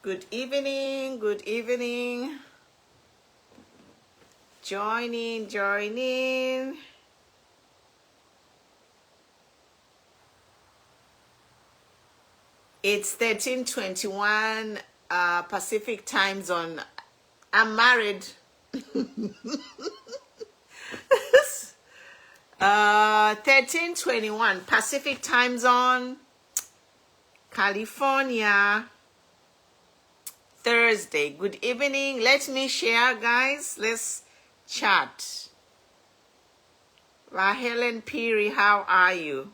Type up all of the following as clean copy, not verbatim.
Good evening, good evening. Join in, join in. It's 13:21 Pacific time zone. I'm married. 13:21 Pacific time zone, California. Thursday. Good evening. Let me share, guys. Let's chat. Helen Peary, how are you?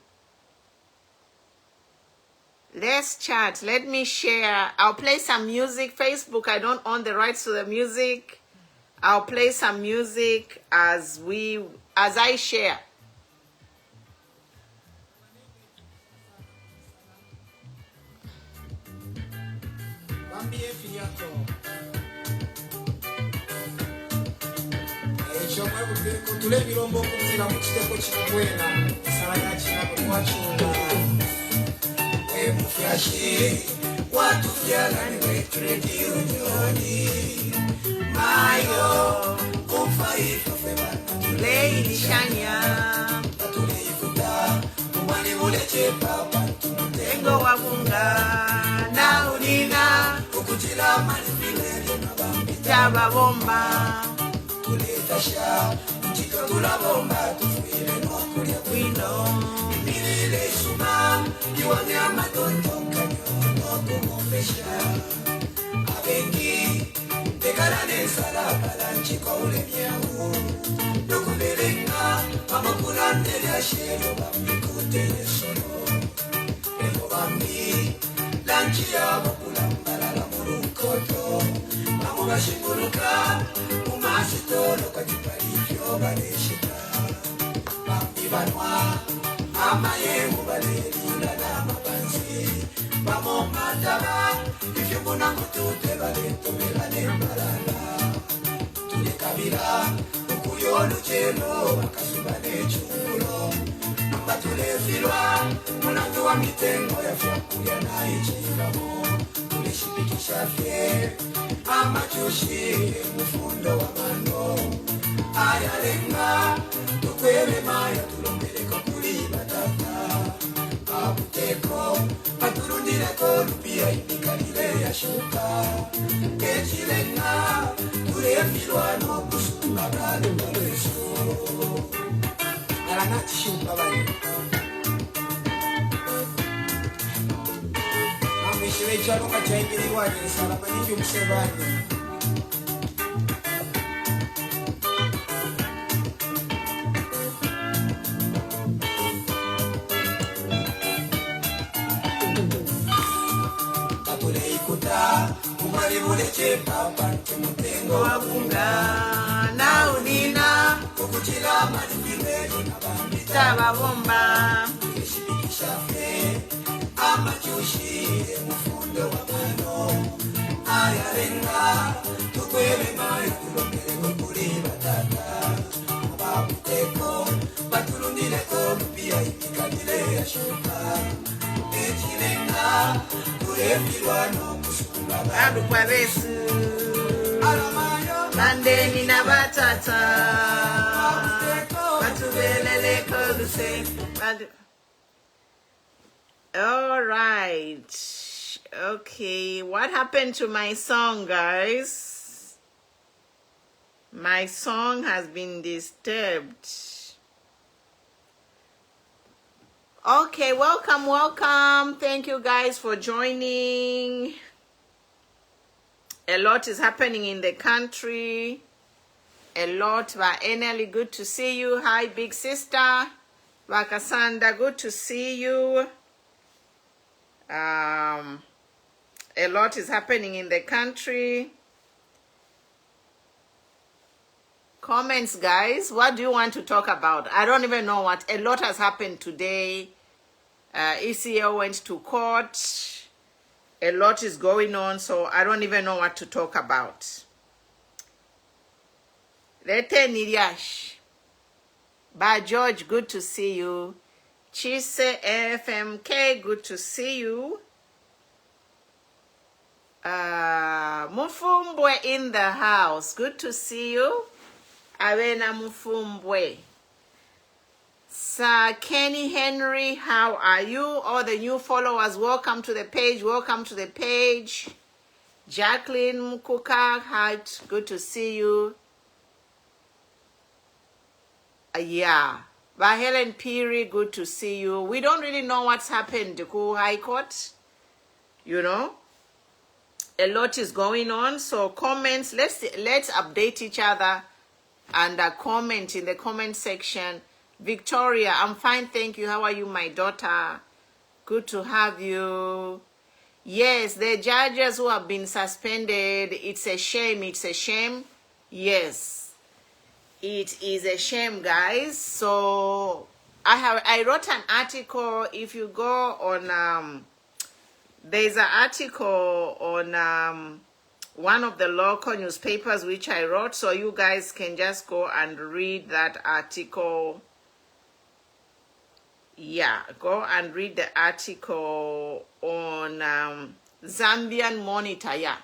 Let's chat. Let me share. I'll play some music. Facebook, I don't own the rights to the music. I'll play some music as I share. Watu vyalani wetredi unioni Mayo Kufaifa feba Tulei nishanya Tulei kuta Kumani uleche papa Tengo wakunga Na unina Kukutila manifileri Nabambi Taba bomba Tuletasha Mchito tula bomba Tufuile nuakulia wino Milile suma Iwange amatonto Abengi, tekarane sala balanchi kaule miau. Nukubelenga, amakulande ya shelo bambi kute solo. Elo bambi, lanchi ya makulambala la murukoto. Mamuga shimuluka, umasitolo kajiparifyo baleshita. Bambi banwa, amaye mubalerila na mabanzi. Vamos mataba, if you wanna go to the valley to Milane Marana. To the Kabila, Ukuyo Luchelo, Akasubane Chulo. Namba to the Filwa, Munantua Mitengo, Yafuya Naichigamo. To the Shipikisha Fair, Amachushi, Mufundo Amano. Ayalenga, to Quere Maya, to Lombeleco Puri Batata. Abuteko, paturundire kolupia ibikalile ya shuka. Kechilenga, ture filwano kusumba kade maleso. Alanati shuka bani. Mwishiwe chalo kachaibili waje, salamaniki msebani. Kumari muleche papa Tumutengo wakunga Na unina Kukuchila madifileli Nabambi Taba bomba Kishibikisha fe Amachushi Mufundo wa mano Ayalenga Tukwele mai Tulongele kukuli batata Ababuteko Batulundile kolupia Ipikalile ya shuka Echilenga Turefilwano Adu kwaresu Mandeni na batata Batubelele koduse All right. Okay, what happened to my song, guys? My song has been disturbed. Okay, welcome. Thank you guys for joining. A lot is happening in the country. A lot. Enely, good to see you. Hi, big sister. Wakasanda, good to see you. A lot is happening in the country. Comments, guys. What do you want to talk about? I don't even know what. A lot has happened today. ECO went to court. A lot is going on, so I don't even know what to talk about. Lete Niryash. Ba George, good to see you. Chise FMK, good to see you. Mufumbwe in the house. Good to see you. Awena Mufumbwe. Sir Kenny Henry, how are you? All the new followers, welcome to the page. Welcome to the page. Jacqueline Mukuka, hi, good to see you. Yeah. But Helen Peary, good to see you. We don't really know what's happened to Ku High Court. You know, a lot is going on. So comments, let's update each other and comment in the comment section. Victoria, I'm fine, thank you. How are you, my daughter? Good to have you. Yes, the judges who have been suspended, it's a shame, it's a shame. Yes, it is a shame, guys. So I wrote an article. If you go on, there's an article on one of the local newspapers which I wrote, so you guys can just go and read that article. Yeah, go and read the article on Zambian Monitor. Yeah,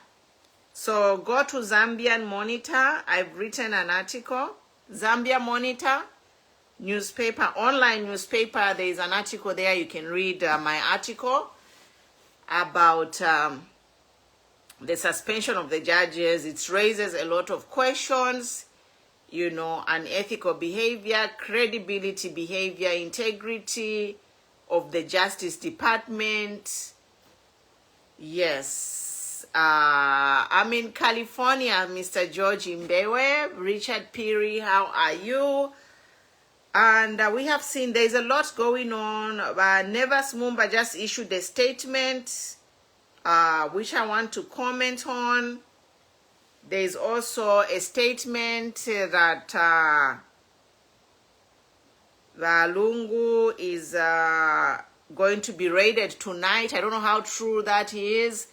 so go to Zambian Monitor. I've written an article. Zambia Monitor newspaper, online newspaper. There is an article there. You can read my article about the suspension of the judges. It raises a lot of questions. You know, unethical behavior, credibility behavior, integrity of the Justice Department. Yes. I'm in California, Mr. George Imbewe. Richard Peary, how are you? And we have seen there's a lot going on. Nevas Mumba just issued a statement, which I want to comment on. There's also a statement that Lungu is going to be raided tonight. I don't know how true that is.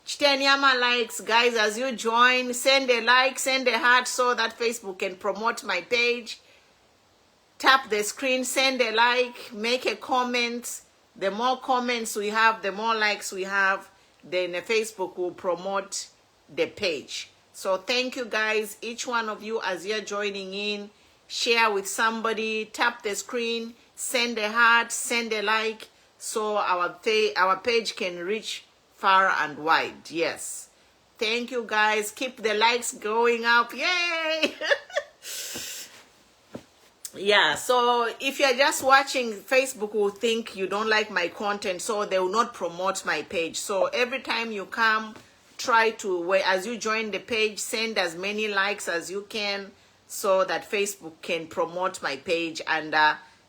Chitenyama likes, guys, as you join, send a like, send a heart so that Facebook can promote my page. Tap the screen, send a like, make a comment. The more comments we have, the more likes we have, then Facebook will promote the page. So thank you, guys, each one of you, as you're joining in. Share with somebody, tap the screen, send a heart, send a like, so our page can reach far and wide. Yes. Thank you, guys. Keep the likes going up. Yay! Yeah, so if you're just watching, Facebook will think you don't like my content, so they will not promote my page. So every time you come, try to, as you join the page, send as many likes as you can so that Facebook can promote my page and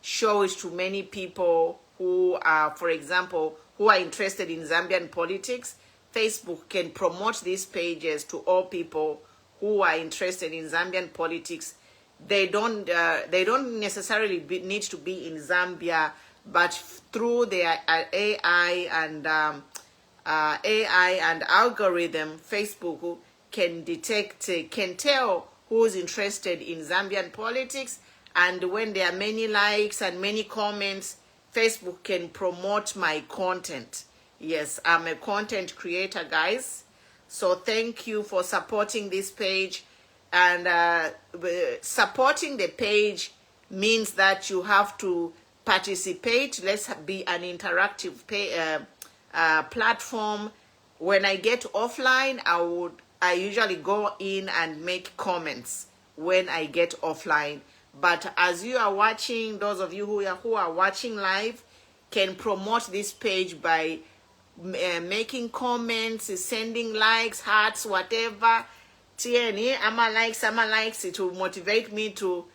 show it to many people who are, for example, who are interested in Zambian politics. Facebook can promote these pages to all people who are interested in Zambian politics. They don't necessarily need to be in Zambia, but through their AI and algorithm, Facebook can detect, can tell who's interested in Zambian politics, and when there are many likes and many comments, Facebook can promote my content. Yes, I'm a content creator, guys. So thank you for supporting this page. And supporting the page means that you have to participate. Let's be an interactive platform. When I get offline, I usually go in and make comments when I get offline. But as you are watching, those of you who are watching live can promote this page by making comments, sending likes, hearts, whatever. TNE, ama likes, it will motivate me to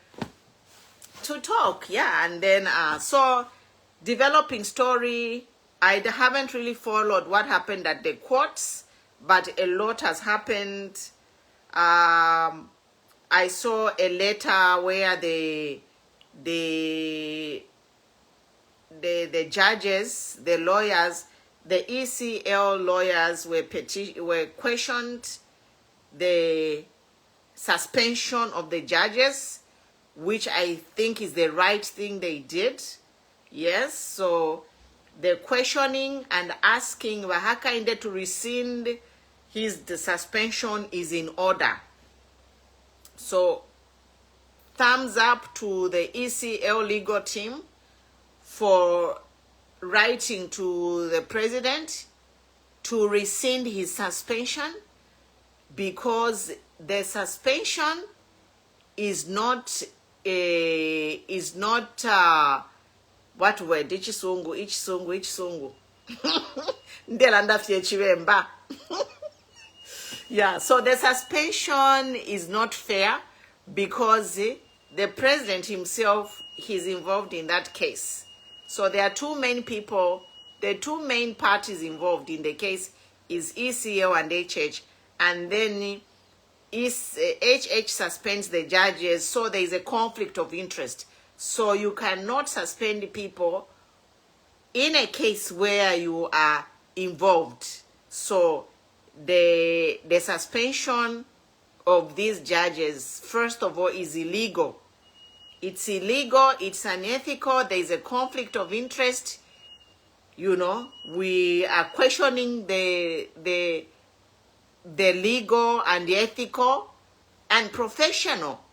talk. Yeah, and then so developing story. I haven't really followed what happened at the courts, but a lot has happened. I saw a letter where the judges, the lawyers, the ECL lawyers were questioned the suspension of the judges, which I think is the right thing they did. Yes, so the questioning and asking Wahakainde to rescind the suspension is in order. So thumbs up to the ECL legal team for writing to the president to rescind his suspension, because the suspension is not what word ichisungu ndelanda fye chivemba. Yeah, so the suspension is not fair because the president himself is involved in that case. So there are two main people, the two main parties involved in the case is ECL and HH, and then HH suspends the judges, so there is a conflict of interest. So you cannot suspend people in a case where you are involved. So the suspension of these judges, first of all, is illegal. It's illegal, it's unethical, there is a conflict of interest. You know, we are questioning the legal and the ethical and professional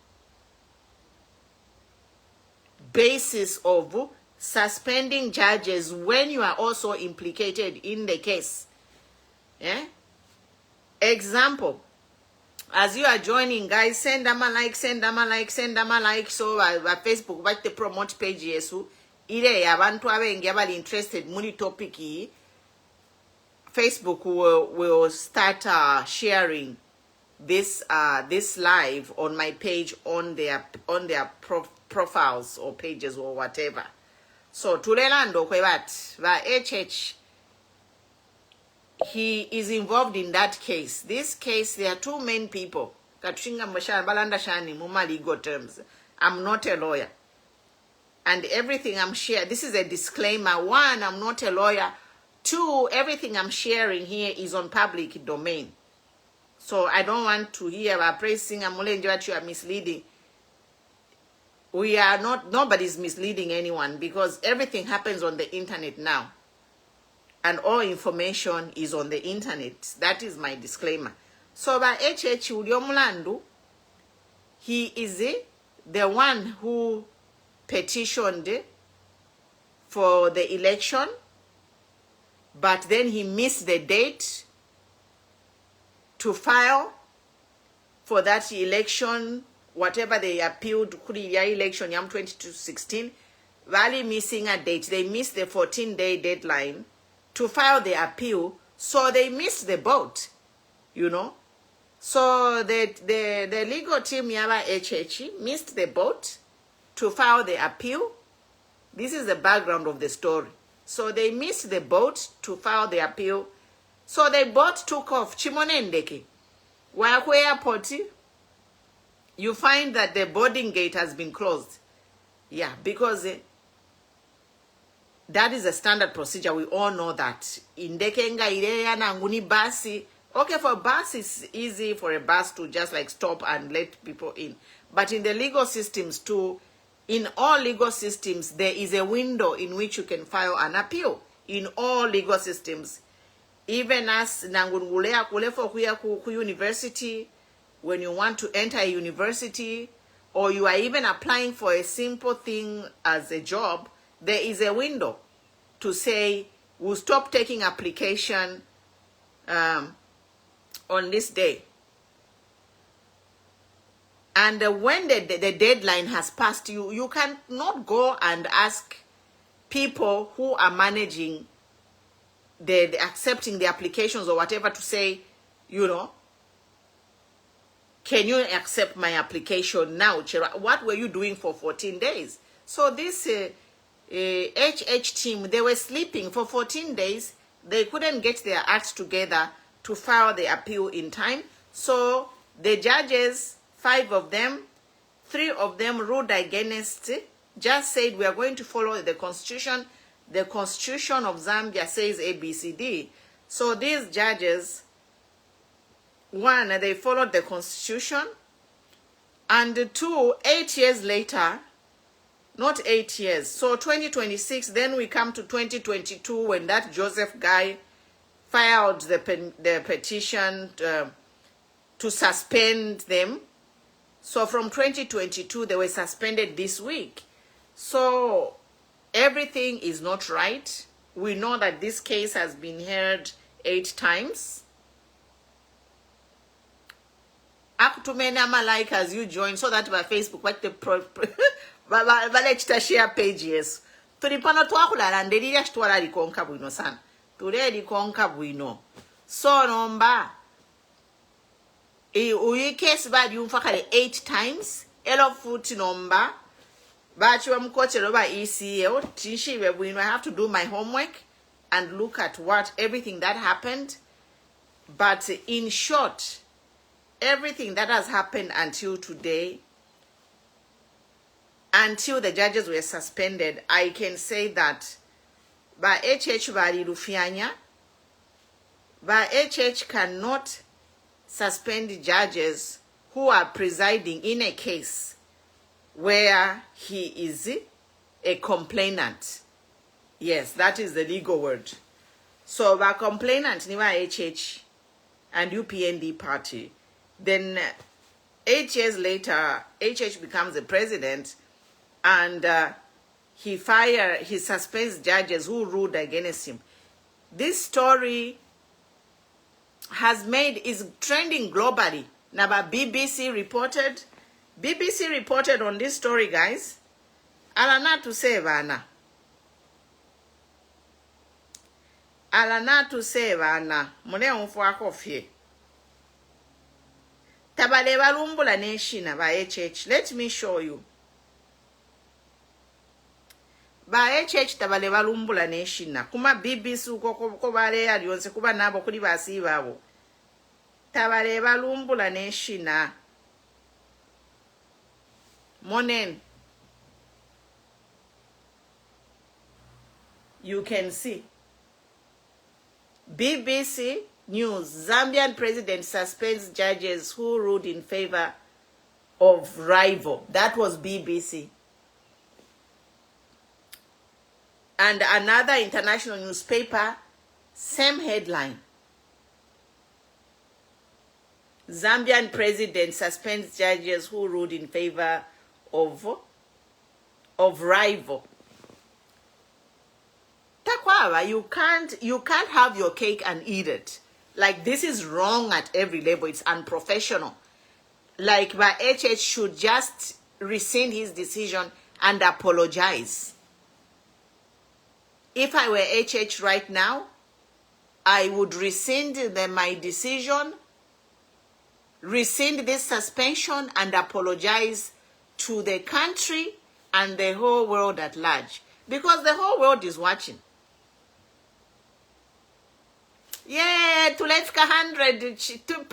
basis of suspending judges when you are also implicated in the case. Yeah? Example, as you are joining, guys, send them a like, send them a like, send them a like. So Facebook what the promote page yesu ile abantu abengi abali interested muli topic hii, Facebook will start sharing this live on my page on their profiles or pages or whatever. So tulelando kwebat va HH, he is involved in that case. This case, there are two main people. Katushinga Mashana Balanda Shani Muma legal terms. I'm not a lawyer. And everything I'm sharing, this is a disclaimer. One, I'm not a lawyer. Two, everything I'm sharing here is on public domain. So I don't want to hear about praising Amulenjo, you are misleading. We are not, nobody's misleading anyone, because everything happens on the internet now. And all information is on the internet. That is my disclaimer. So by HH Uliomulandu, he is the one who petitioned for the election, but then he missed the date to file for that election, whatever they appealed, election yam 2016, Valley missing a date. They missed the 14-day deadline to file the appeal, so they missed the boat, you know. So the legal team Yaba HH missed the boat to file the appeal. This is the background of the story. So they missed the boat to file the appeal. So the boat took off. Chimonendeke. Wayaku Airport, you find that the boarding gate has been closed. Yeah, because that is a standard procedure. We all know that. Indekenga ileya nanguni basi. Okay, for bus, it's easy for a bus to just like stop and let people in. But in the legal systems too, in all legal systems, there is a window in which you can file an appeal. In all legal systems. Even as nangungulea kulefo kuya ku university, when you want to enter a university, or you are even applying for a simple thing as a job, there is a window to say, we'll stop taking application on this day. And when the deadline has passed, you cannot go and ask people who are managing the accepting the applications or whatever to say, you know, can you accept my application now? What were you doing for 14 days? So this HH team, they were sleeping for 14 days. They couldn't get their acts together to file the appeal in time. So the judges, 5 of them, 3 of them ruled against, just said we are going to follow the constitution. The constitution of Zambia says ABCD. So these judges, 1, they followed the constitution, and 2, 8 years later, not 8 years, so 2026, then we come to 2022 when that Joseph guy filed the petition to suspend them. So from 2022, they were suspended this week. So everything is not right. We know that this case has been heard 8 times. Akutumeni ama-like as you join so that by Facebook what the balechita share pages. Tulipano twakulala ndelira chitwala likonka bwino sana. Tule likonka bwino. So nomba uyi case bad yumfakale 8 times. Elo futi nomba bachi wa mkoche loba ECO tishiwe bwino. I have to do my homework and look at what everything that happened. But in short, everything that has happened until today, until the judges were suspended, I can say that by HH bali rufianya, by HH cannot suspend judges who are presiding in a case where he is a complainant. Yes, that is the legal word. So by complainant, niwa HH and UPND party. Then 8 years later, HH becomes the president, and he suspends judges who ruled against him. This story is trending globally. Now, BBC reported on this story, guys. Alana to say vana. Alana to say vana. Mune unfwa kofie. Tabale balumbula neshina ba HH. Let me show you. Ba HH tabale balumbula neshina. Kuma BBC uko bale yonse kuba nabo kuli basi babo. Tabale balumbula neshina. Monen. You can see. BBC News, Zambian president suspends judges who ruled in favor of rival. That was BBC. And another international newspaper, same headline. Zambian president suspends judges who ruled in favor of rival. Takwaba, you can't have your cake and eat it. Like, this is wrong at every level. It's unprofessional. Like, my HH should just rescind his decision and apologize. If I were HH right now, I would rescind my decision, rescind this suspension, and apologize to the country and the whole world at large. Because the whole world is watching. Yeah, to let's 100,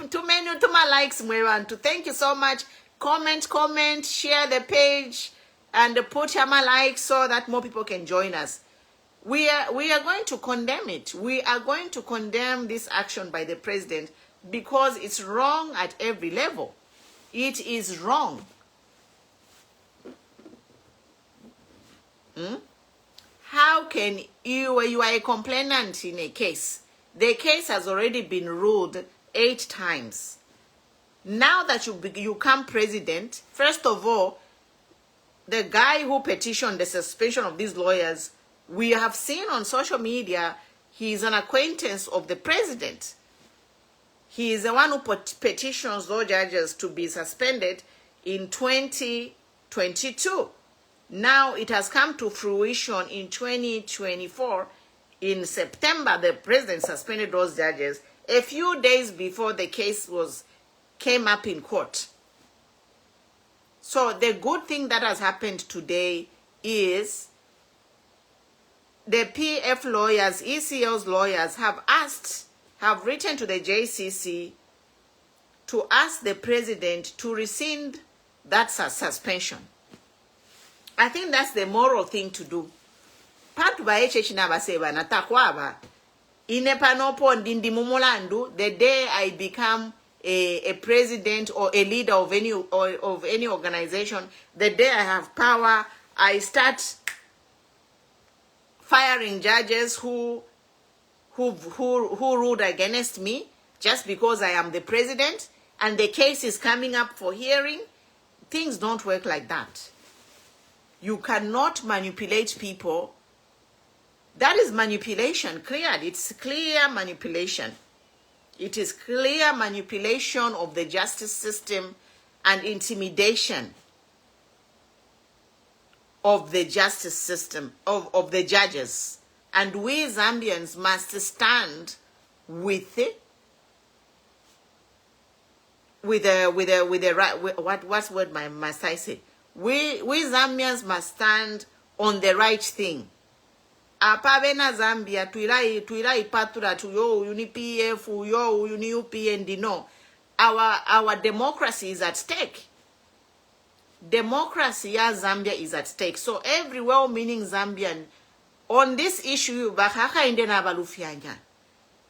too many, to my likes, Mwewantu. Thank you so much. Comment, share the page, and put my likes so that more people can join us. We are going to condemn it. We are going to condemn this action by the president because it's wrong at every level. It is wrong. How can you are a complainant in a case? The case has already been ruled 8 times. Now that you become president, first of all, the guy who petitioned the suspension of these lawyers, we have seen on social media, he is an acquaintance of the president. He is the one who petitions those judges to be suspended in 2022. Now it has come to fruition in 2024. In September, the president suspended those judges a few days before the case came up in court. So the good thing that has happened today is the PF lawyers, ECO's lawyers have written to the JCC to ask the president to rescind that suspension. I think that's the moral thing to do. Part by HH Nabaseba Natakwaba. Inepanopo ndindi mumulandu, the day I become a president or a leader of any organization, the day I have power, I start firing judges who who ruled against me just because I am the president and the case is coming up for hearing. Things don't work like that. You cannot manipulate people. That is manipulation, cleared. It's clear manipulation. It is clear manipulation of the justice system and intimidation of the justice system, of the judges. And we Zambians must stand with it. What's word must I say? We Zambians must stand on the right thing. Apabena Zambia tuilai patura to yo uni PF yo uni UPND. No, our democracy is at stake. Democracy ya Zambia is at stake. So every well-meaning Zambian on this issue bahaka indena balufianya.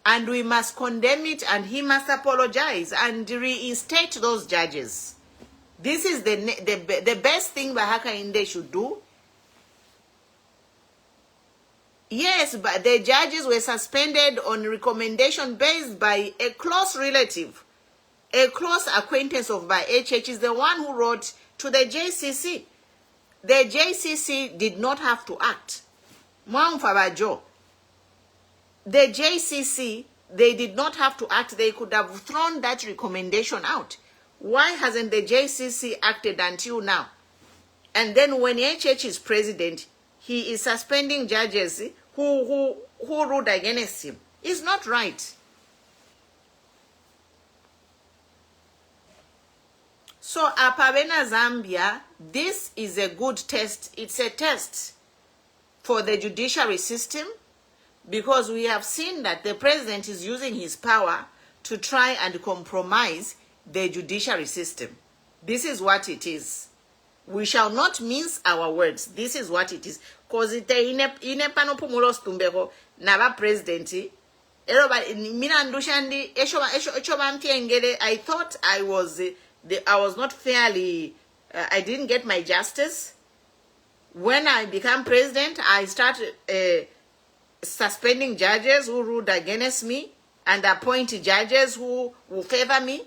And we must condemn it, and he must apologize and reinstate those judges. This is the best thing Bahaka Inde should do. Yes, but the judges were suspended on recommendation based by a close relative, a close acquaintance of by HH is the one who wrote to the JCC. The JCC did not have to act. Mwamfabajo. The JCC, they did not have to act. They could have thrown that recommendation out. Why hasn't the JCC acted until now? And then when HH is president, he is suspending judges who ruled against him. It's not right. So Apabena Zambia, this is a good test. It's a test for the judiciary system, because we have seen that the president is using his power to try and compromise the judiciary system. This is what it is. We shall not mince our words. This is what it is. Because ine pano pumulos tumbeko naba presidenti. I thought I was not fairly. I didn't get my justice. When I became president, I started suspending judges who ruled against me and appoint judges who favor me.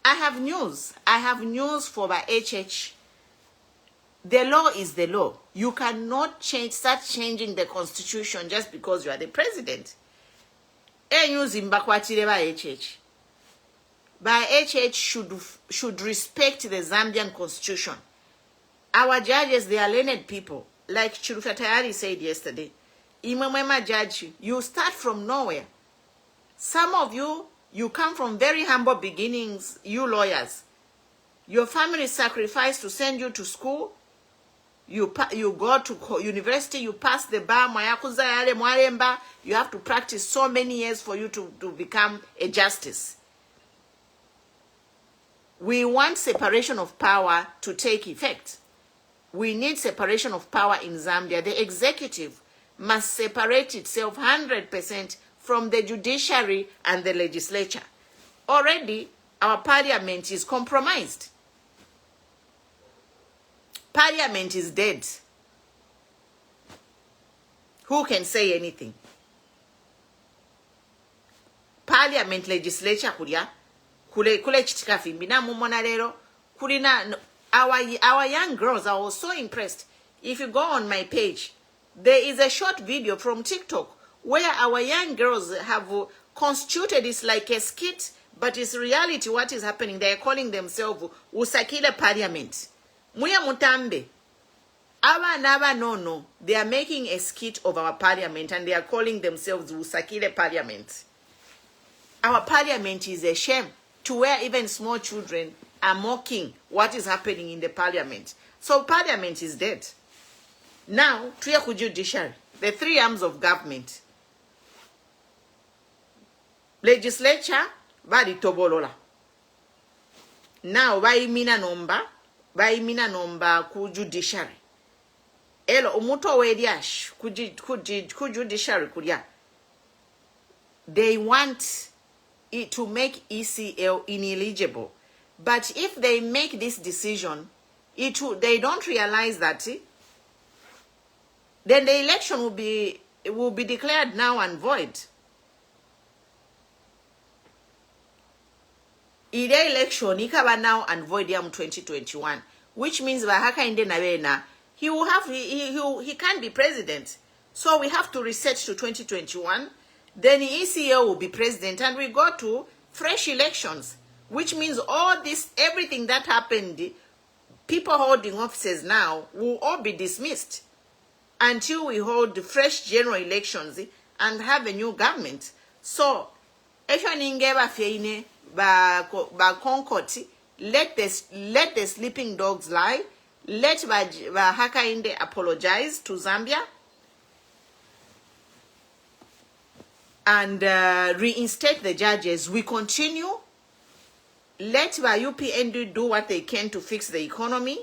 I have news. I have news for my HH. The law is the law. You cannot start changing the constitution just because you are the president. HH. By HH should respect the Zambian constitution. Our judges, they are learned people. Like Chirufatayari said yesterday, Imamema judge, you start from nowhere. Some of you come from very humble beginnings, you lawyers. Your family sacrificed to send you to school. You go to university, you pass the bar, you have to practice so many years for you to become a justice. We want separation of power to take effect. We need separation of power in Zambia. The executive must separate itself 100% from the judiciary and the legislature. Already, our parliament is compromised. Parliament is dead. Who can say anything? Parliament, legislature, kule chitika fimbi na mumona lero kulina. Our young girls, I was so impressed. If you go on my page, there is a short video from TikTok where our young girls have constituted. It's like a skit, but it's reality what is happening. They are calling themselves Usakile Parliament. Muya Mutambe. No. They are making a skit of our parliament and they are calling themselves Usakile Parliament. Our parliament is a shame to where even small children are mocking what is happening in the parliament. So parliament is dead. Now, Triaku judiciary, the three arms of government. Legislature, bali tobolola. Now, baimina nomba ku judiciary. Elo, umuto wediash, ku judiciary kudia. They want it to make ECL ineligible. But if they make this decision, they don't realize that then the election will be it will be declared null and void. Ide election ikaba null and void yam 2021, which means Hakainde Nawena, he can't be president. So we have to reset to 2021. Then the ECO will be president, and we go to fresh elections, which means all this, everything that happened, people holding offices now will all be dismissed until we hold the fresh general elections and have a new government. So, if you ba Concord, let the sleeping dogs lie. Let Hakainde apologize to Zambia and reinstate the judges. We continue. Let UPND do what they can to fix the economy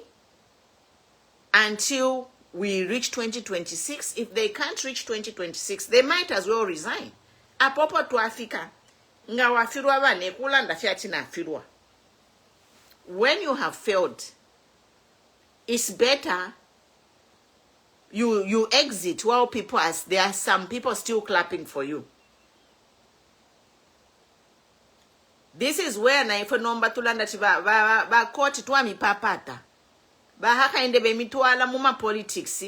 until we reach 2026. If they can't reach 2026, they might as well resign. Apopo to Africa. When you have failed, it's better you exit while there are some people still clapping for you. This is where na ifo nomba tulanda chiba ba court twami papata. Ba Hakainde be mitwala muma politics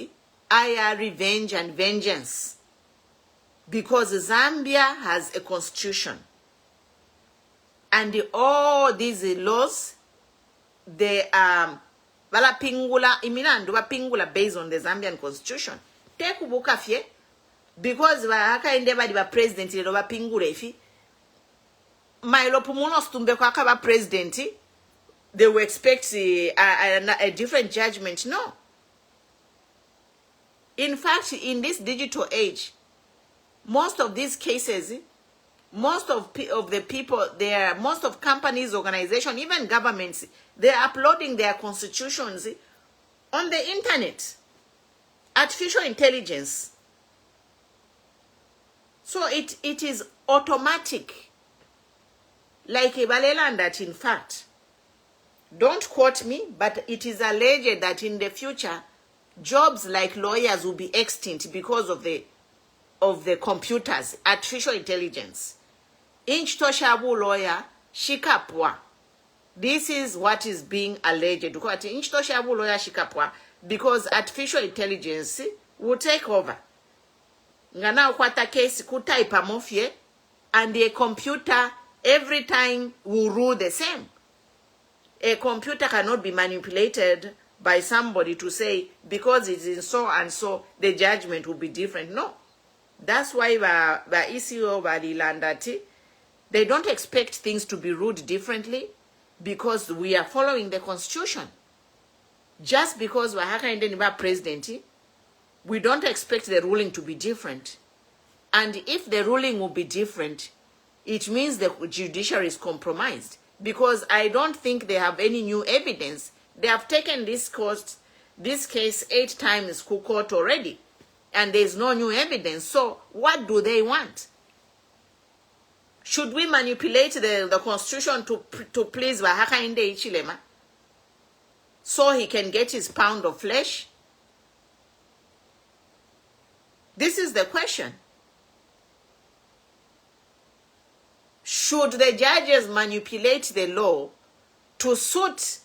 aya revenge and vengeance. Because Zambia has a constitution. And all these laws, they are pingula based on the Zambian constitution. Take ubuka fye, because Hakainde ba president le ba pingula ifi. Mailo Pumunos tumbe kwa kaba president, they will expect a different judgment. No. In fact, in this digital age, most of these cases, most of the people there, most of companies, organizations, even governments, they're uploading their constitutions on the internet. Artificial intelligence. So it is automatic. Like Ibaleland, that in fact, don't quote me, but it is alleged that in the future, jobs like lawyers will be extinct because of the computers, artificial intelligence. Inch toshabu lawyer, shikapwa. This is what is being alleged. Inch toshabu lawyer shikapwa, because artificial intelligence will take over. Ngana ukwata case kutaipa mofye, and a computer every time will rule the same. A computer cannot be manipulated by somebody to say, because it's in so and so, the judgment will be different. No. That's why the ECO, they don't expect things to be ruled differently, because we are following the constitution. Just because we're Hakainde president, we don't expect the ruling to be different. And if the ruling will be different, it means the judiciary is compromised, because I don't think they have any new evidence. They have taken this case 8 times to court already, and there's no new evidence. So what do they want? Should we manipulate the constitution to please Hakainde Hichilema so he can get his pound of flesh? This is the question. Should the judges manipulate the law to suit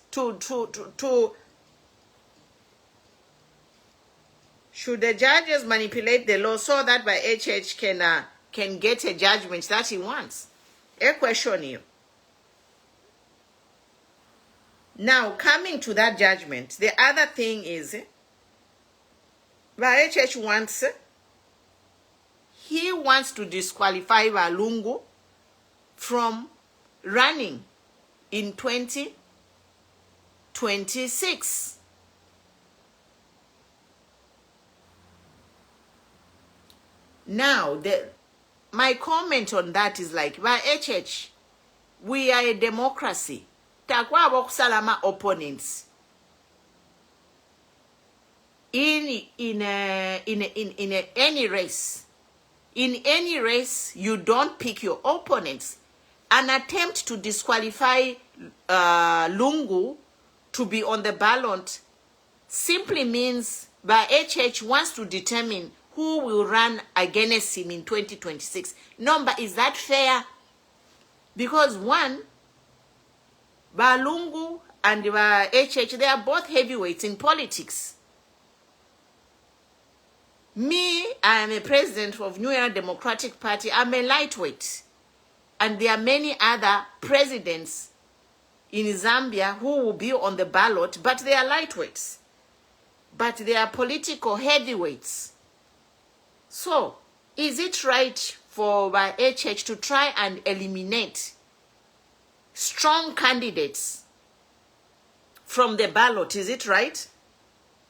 should the judges manipulate the law so that by HH can get a judgment that he wants? A question here. Now, coming to that judgment, the other thing is, by HH he wants to disqualify Walungu from running in 2026. Now, my comment on that is like, by HH, we are a democracy. Takwa abokusalama opponents. In any race. In any race, you don't pick your opponents. An attempt to disqualify Lungu to be on the ballot simply means by HH wants to determine who will run against him in 2026. Number, is that fair? Because one, Balungu and HH, they are both heavyweights in politics. Me, I am a president of New Era Democratic Party. I'm a lightweight. And there are many other presidents in Zambia who will be on the ballot, but they are lightweights. But they are political heavyweights. So, is it right for HH to try and eliminate strong candidates from the ballot? Is it right?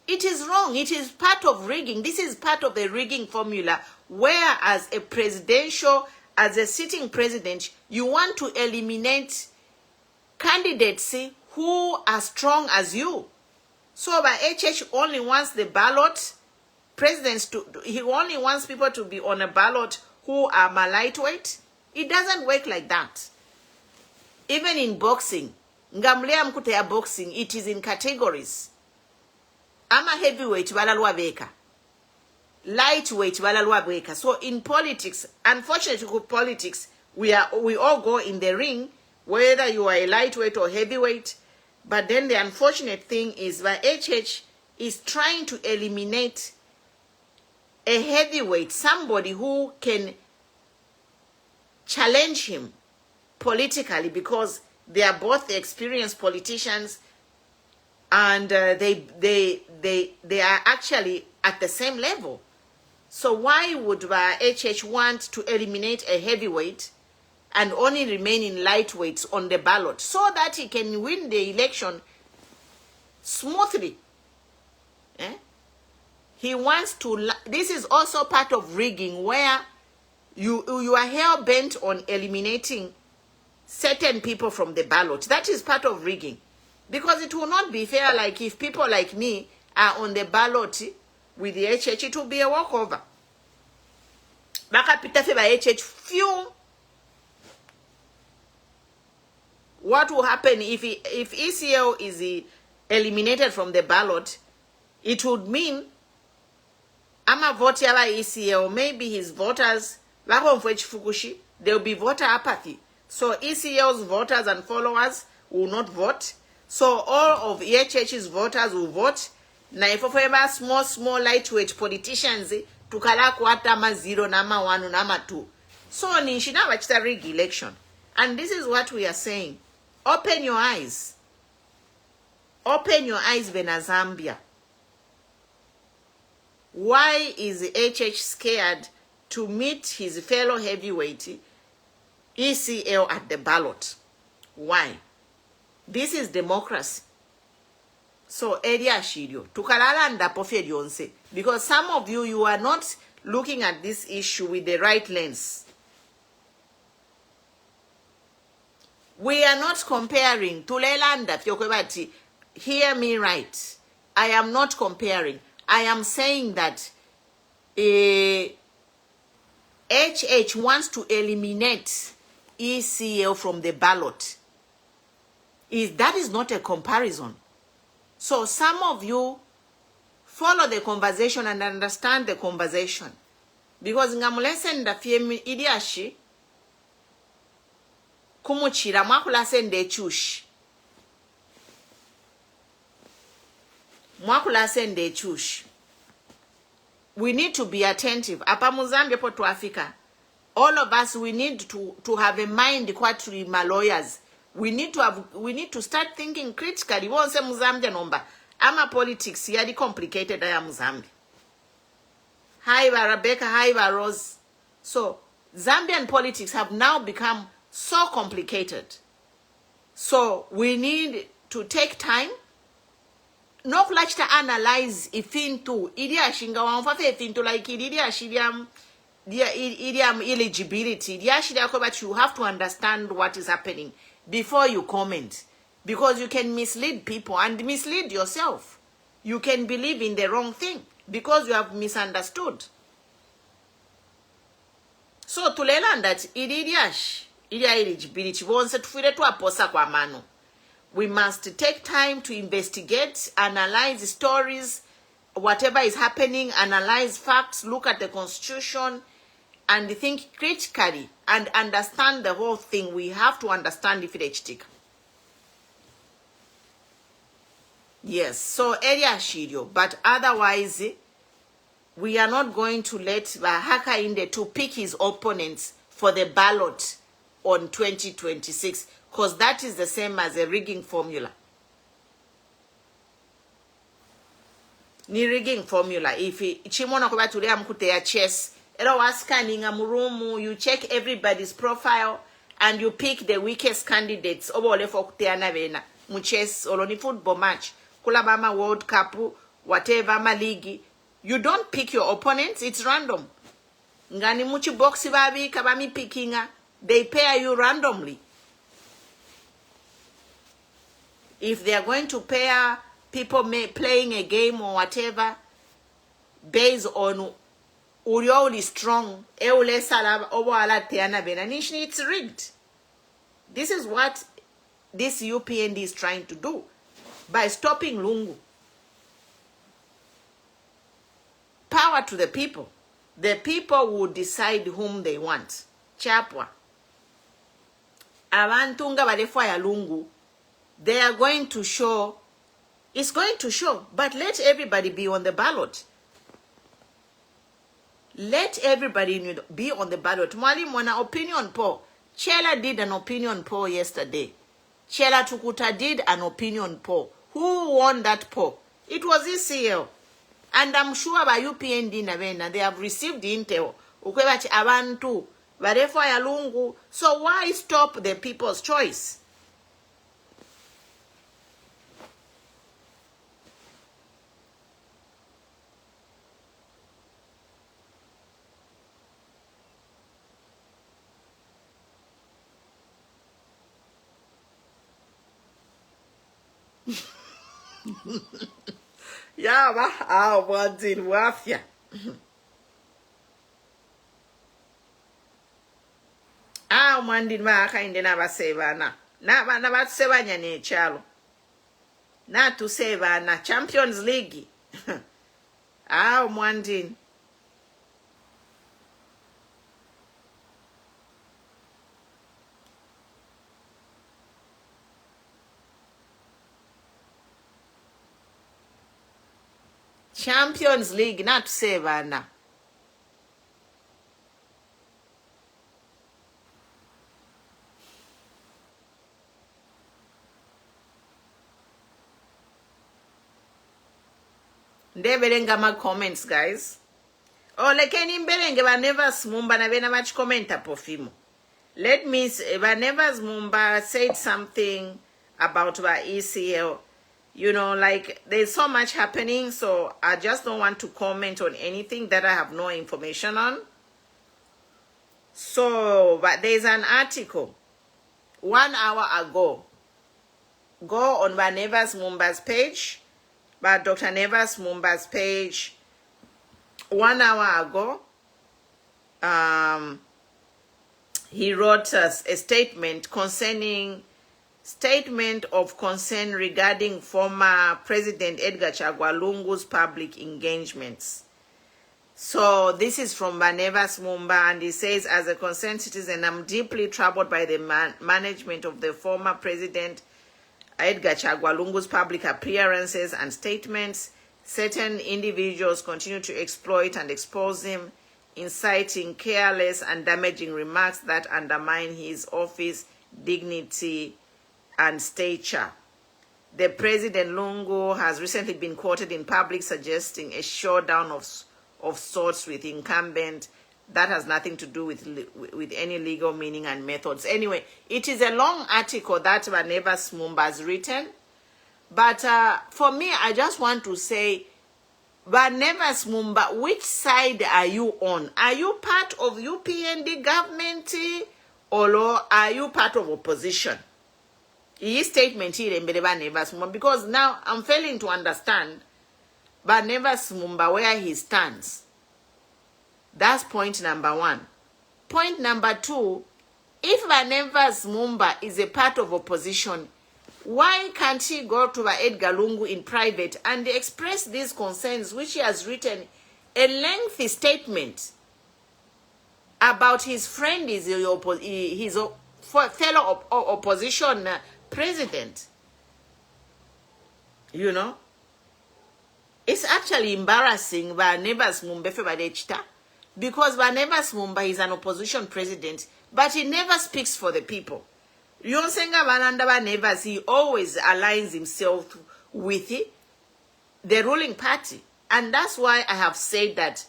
It is wrong. It is part of rigging. This is part of the rigging formula, where as a sitting president, you want to eliminate candidates who are strong as you. So HH only wants the ballot he only wants people to be on a ballot who are lightweight. It doesn't work like that. Even in boxing, ngamlea mkute ya boxing, it is in categories. Ama heavyweight balalwa beka, lightweight balalwa beka. So in politics, unfortunately for politics, we all go in the ring, whether you are a lightweight or heavyweight. But then the unfortunate thing is that HH is trying to eliminate a heavyweight, somebody who can challenge him politically, because they are both experienced politicians, and they are actually at the same level. So why would HH want to eliminate a heavyweight and only remain in lightweights on the ballot so that he can win the election smoothly? He wants to. This is also part of rigging, where you are hell-bent on eliminating certain people from the ballot. That is part of rigging. Because it will not be fair, like if people like me are on the ballot with the HH, it will be a walkover. Baka pita fe ba HH, few. What will happen if ECL is eliminated from the ballot? It would mean ama vote yaba ECL, maybe his voters, there will be voter apathy. So ECL's voters and followers will not vote. So all of EHH's voters will vote. Na ifofeba small lightweight politicians tukala kwata ma 0 na ma 1 na ma 2. So nishina bachita rig election. And this is what we are saying. Open your eyes. Open your eyes, Benazambia. Why is HH scared to meet his fellow heavyweight ECL at the ballot? Why? This is democracy. So area shirio tukalala ndapofe yonse, because some of you are not looking at this issue with the right lens. We are not comparing tulelanda fyokwebati. Hear me right. I am not comparing. I am saying that HH wants to eliminate ECL from the ballot. That is not a comparison. So some of you follow the conversation and understand the conversation. Because ngamulesenda fiemi idiashi kumuchira mwakulasende chushi. Mwakulasende chushi. We need to be attentive. Apa Muzambia po to Africa. All of us, we need to have a mind kwaturi ma lawyers. We need to start thinking critically. Wonse Muzambia nomba. Ama politics yadi complicated aya Muzambia. Hi Rebecca, hi Rose. So Zambian politics have now become so complicated. So we need to take time. No flash to analyze ifintu. Idi ashinga wamfafe ifintu like idi ashidiam eligibility. Idi ashidia but you have to understand what is happening before you comment. Because you can mislead people and mislead yourself. You can believe in the wrong thing because you have misunderstood. So to learn that idi eligibility won't tufire tu aposa kwa mano. We must take time to investigate, analyze stories whatever is happening, analyze facts, look at the constitution, and think critically and understand the whole thing. We have to understand if it. Yes, so area shirio, but otherwise we are not going to let Hakainde to pick his opponents for the ballot on 2026, because that is the same as a rigging formula. Ni rigging formula. If chimona kuba tulea mkute ya chess, ero scanning amurumu, you check everybody's profile and you pick the weakest candidates. Obo ole for kuteana vena mu chess oloni football match. Kula mama World Cup, whatever ma league, you don't pick your opponents, it's random. Ngani muchi boxi babi kabami pickinga, they pair you randomly. If they are going to pair people playing a game or whatever, based on Urioli strong, it's rigged. This is what this UPND is trying to do by stopping Lungu. Power to the people. The people will decide whom they want. Chapwa. Abantunga badefaya Lungu. They are going to show. It's going to show. But let everybody be on the ballot. Let everybody be on the ballot. Mwalimu wana opinion poll. Chela did an opinion poll yesterday. Chela Tukuta did an opinion poll. Who won that poll? It was ECL. And I'm sure by UPND Navena, they have received the intel. Ukwebachi abantu, barefo ya Lungu. So why stop the people's choice? Yaba, wadin wafia. Mwandin waka indena basevana. Na batsevanya ne chalo. Na to sevana Champions League. Mwandin. Champions League, not Sevana. Ndebelenga ma comments, guys. Oh, lekeni mbelenge ba never smumba na bena much commenta pofimo. Let me say, ba never smumba said something about ba ECL. You know, like, there's so much happening, so I just don't want to comment on anything that I have no information on. So, but there's an article 1 hour ago. Go on by Nevers Mumba's page, by Dr. Nevers Mumba's page. 1 hour ago, he wrote us a statement concerning statement of concern regarding former President Edgar Chagwa Lungu's public engagements. So this is from Banevas Mumba, and he says, as a concerned citizen, I'm deeply troubled by the management of the former President Edgar Chagwa Lungu's public appearances and statements. Certain individuals continue to exploit and expose him, inciting careless and damaging remarks that undermine his office, dignity, and stature. The President Lungu has recently been quoted in public suggesting a showdown of sorts with incumbent. That has nothing to do with any legal meaning and methods. Anyway, it is a long article that Banevas Mumba has written. But for me, I just want to say, Banevas Mumba, which side are you on? Are you part of UPND government or are you part of opposition? His statement here in Banevas Mumba, because now I'm failing to understand Banevas Mumba where he stands. That's point number 1. Point number 2, if Banevas Mumba is a part of opposition, Why can't he go to Edgar Lungu in private and express these concerns, which he has written a lengthy statement about his friend, his fellow opposition president? You know, it's actually embarrassing Barnabas Mumbefe Badechita, because Barnabas Mumba is an opposition president, but he never speaks for the people. Yonsenga Bananda Barnabas, he always aligns himself with the ruling party. And that's why I have said that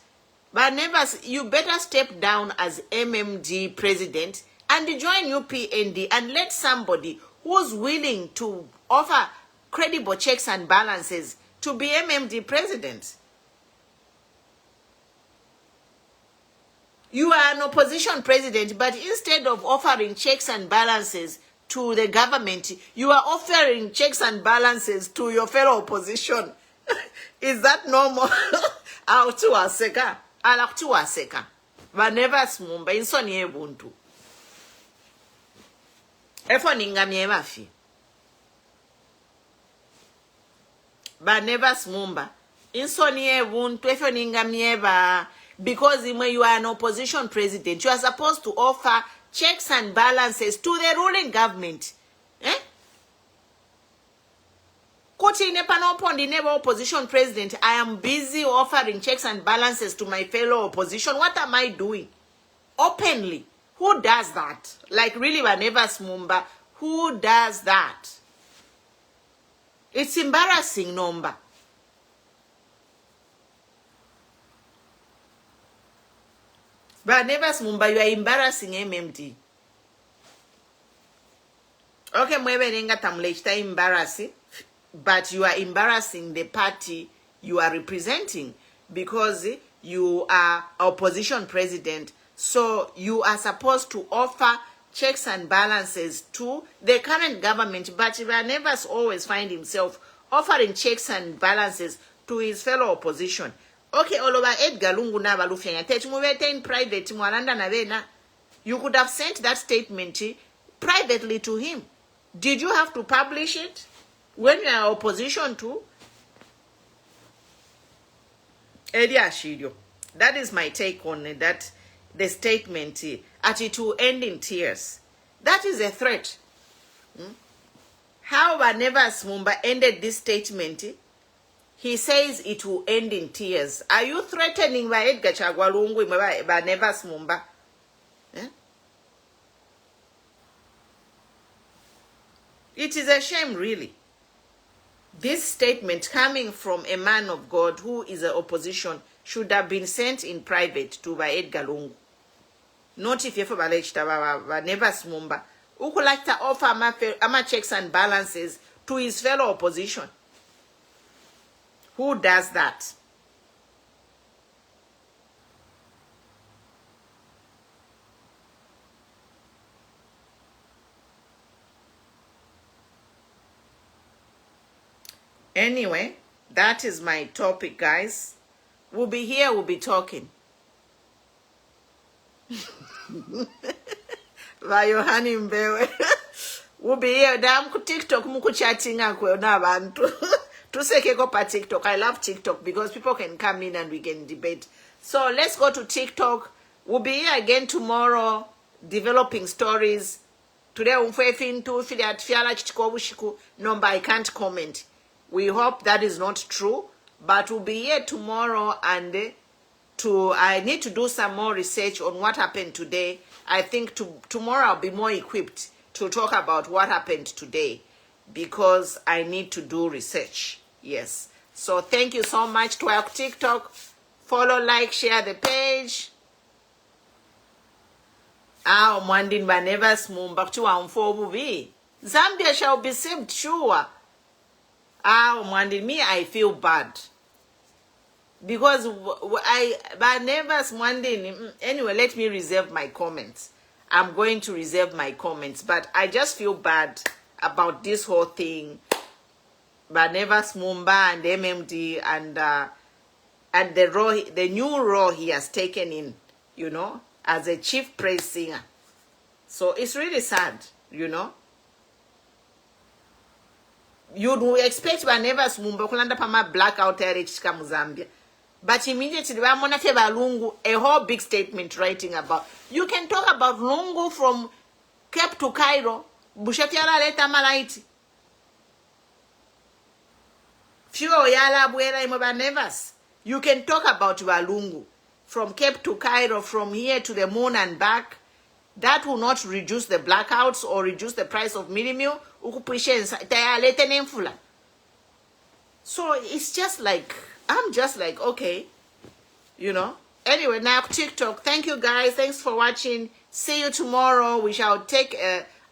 Barnabas, you better step down as MMD president and join UPND and let somebody who's willing to offer credible checks and balances to be MMD president. You are an opposition president, but instead of offering checks and balances to the government, you are offering checks and balances to your fellow opposition. Is that normal? Alaktuwaseka. Barnabas Mumba insoni ebuntu. Efo ningamye bafi. Barnabas Mumba insoni ebuntu efo ningamye ba. Because when you are an opposition president, you are supposed to offer checks and balances to the ruling government. Koti nepanopondi never opposition president. I am busy offering checks and balances to my fellow opposition. What am I doing? Openly. Who does that? Like really Barnabas Mumba. Who does that? It's embarrassing, Nomba. Barnabas Mumba, you are embarrassing MMD. Okay, mwebe nenga tamlechita embarrassing, but you are embarrassing the party you are representing, because you are opposition president. So you are supposed to offer checks and balances to the current government, but Barnabas always find himself offering checks and balances to his fellow opposition. Okay, all over Edgar Lungu na balufenya. Techumubete in private, mwalanda na vena. You could have sent that statement privately to him. Did you have to publish it when you are opposition to? Eddie Ashidio. That is my take on that. The statement, at it will end in tears. That is a threat. How Barnabas Mumba ended this statement? He says it will end in tears. Are you threatening by Edgar Chagwa Lungu by Barnabas Mumba? It is a shame, really. This statement coming from a man of God who is an opposition should have been sent in private to by Edgar Lungu. Not if you have Barnabas Mumba, who could like to offer ama checks and balances to his fellow opposition. Who does that? Anyway, that is my topic, guys. We'll be here, we'll be talking. Vayohani Mbewe. We'll be here. Dam ku TikTok muku chatting akwe na bantu. Tuseke go pa TikTok. I love TikTok because people can come in and we can debate. So let's go to TikTok. We'll be here again tomorrow, developing stories. Today umfefintu filiat fiala chitikobu number I can't comment. We hope that is not true, but we'll be here tomorrow, and I need to do some more research on what happened today. I think tomorrow I'll be more equipped to talk about what happened today, because I need to do research. Yes. So thank you so much to our TikTok. Follow, like, share the page. Mwandin Barnabas Mumba to Amfobubi. Zambia shall be saved, sure. Mwandin, me, I feel bad. Because Barnabas Mwandin, anyway, let me reserve my comments. I'm going to reserve my comments, but I just feel bad about this whole thing. Barnabas Mumba and MMD and the new role he has taken in, you know, as a chief praise singer. So it's really sad, you know. you'd expect banevas mumba kulanda pama blackout erichika mu Zambia. But immediately bamonate balungu, a whole big statement writing about. You can talk about Lungu from Cape to Cairo. Bushatiala leta malaiti. Few yala buera imoba nevers. You can talk about Walungu from Cape to Cairo, from here to the moon and back. That will not reduce the blackouts or reduce the price of meal. So it's just like, I'm just like, okay, you know. Anyway, now TikTok. Thank you guys. Thanks for watching. See you tomorrow. We shall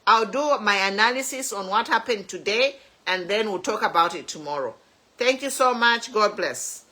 I'll do my analysis on what happened today, and then we'll talk about it tomorrow. Thank you so much. God bless.